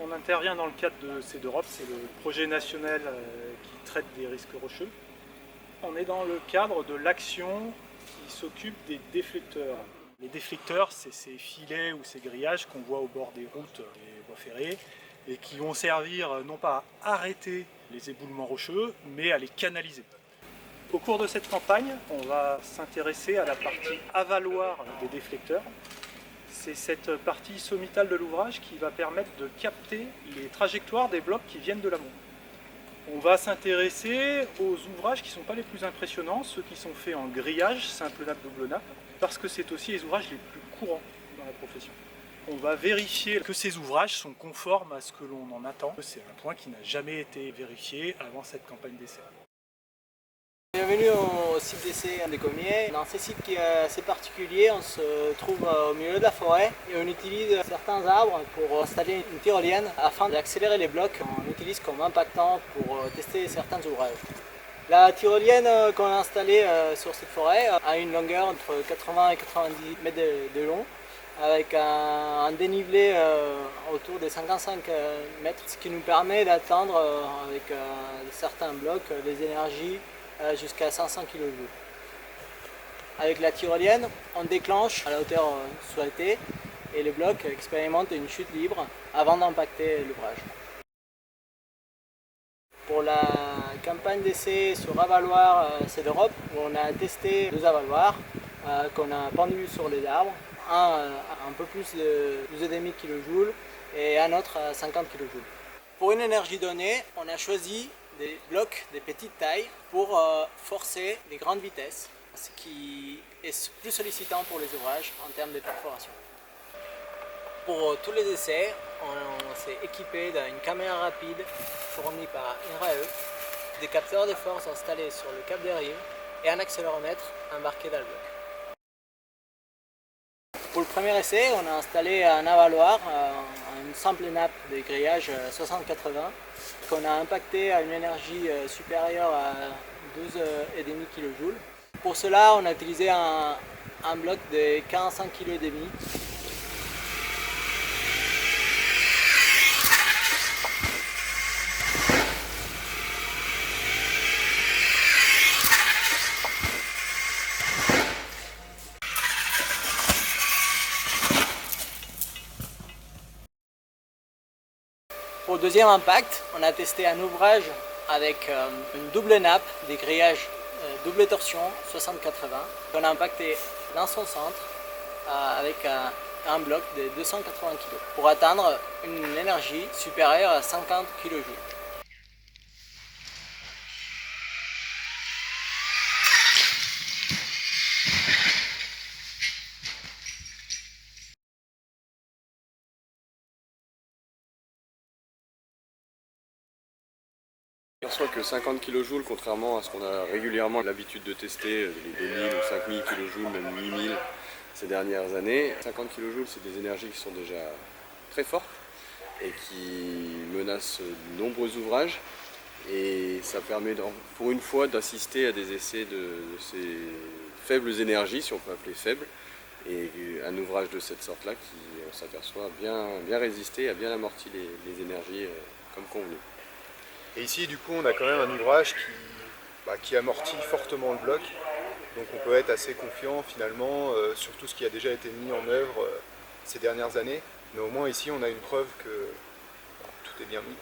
On intervient dans le cadre de CEDEROP, c'est le projet national qui traite des risques rocheux. On est dans le cadre de l'action qui s'occupe des déflecteurs. Les déflecteurs, c'est ces filets ou ces grillages qu'on voit au bord des routes, des voies ferrées, et qui vont servir non pas à arrêter les éboulements rocheux, mais à les canaliser. Au cours de cette campagne, on va s'intéresser à la partie avaloir des déflecteurs. C'est cette partie sommitale de l'ouvrage qui va permettre de capter les trajectoires des blocs qui viennent de l'amont. On va s'intéresser aux ouvrages qui ne sont pas les plus impressionnants, ceux qui sont faits en grillage, simple nappe, double nappe, parce que c'est aussi les ouvrages les plus courants dans la profession. On va vérifier que ces ouvrages sont conformes à ce que l'on en attend. C'est un point qui n'a jamais été vérifié avant cette campagne d'essai. Bienvenue au site d'essai des Commiers. Dans ce site qui est assez particulier, on se trouve au milieu de la forêt et on utilise certains arbres pour installer une tyrolienne afin d'accélérer les blocs. On l'utilise comme impactant pour tester certains ouvrages. La tyrolienne qu'on a installée sur cette forêt a une longueur entre 80 et 90 mètres de long, avec un dénivelé autour des 55 mètres, ce qui nous permet d'atteindre avec certains blocs des énergies jusqu'à 500 kJ. Avec la tyrolienne, on déclenche à la hauteur souhaitée et le bloc expérimente une chute libre avant d'impacter l'ouvrage. Pour la campagne d'essai sur avaloir CEDEROP, on a testé 2 avaloirs qu'on a pendus sur les arbres, un à un peu plus de 12,5 kJ et un autre à 50 kJ. Pour une énergie donnée, on a choisi des blocs de petite taille pour forcer les grandes vitesses, ce qui est plus sollicitant pour les ouvrages en termes de perforation. Pour tous les essais, on s'est équipé d'une caméra rapide fournie par INRAE, des capteurs de force installés sur le cap des rives et un accéléromètre embarqué dans le bloc. Pour le premier essai, on a installé un avaloir, une simple nappe de grillage 60-80 qu'on a impacté à une énergie supérieure à 12,5 kJ. Pour cela, on a utilisé un bloc de 45 kg et demi. Pour le deuxième impact, on a testé un ouvrage avec une double nappe, des grillages double torsion 60-80 qu'on a impacté dans son centre avec un bloc de 280 kg pour atteindre une énergie supérieure à 50 kJ. On perçoit que 50 kJ, contrairement à ce qu'on a régulièrement l'habitude de tester, les 2000 ou 5000 kJ, même 8000 ces dernières années. 50 kJ, c'est des énergies qui sont déjà très fortes et qui menacent de nombreux ouvrages. Et ça permet pour une fois d'assister à des essais de ces faibles énergies, si on peut appeler faibles, et un ouvrage de cette sorte-là qui, on s'aperçoit, bien résister, a bien amorti les énergies comme convenu. Et ici, du coup, on a quand même un ouvrage qui amortit fortement le bloc. Donc on peut être assez confiant finalement sur tout ce qui a déjà été mis en œuvre ces dernières années. Mais au moins ici, on a une preuve que tout est bien mis.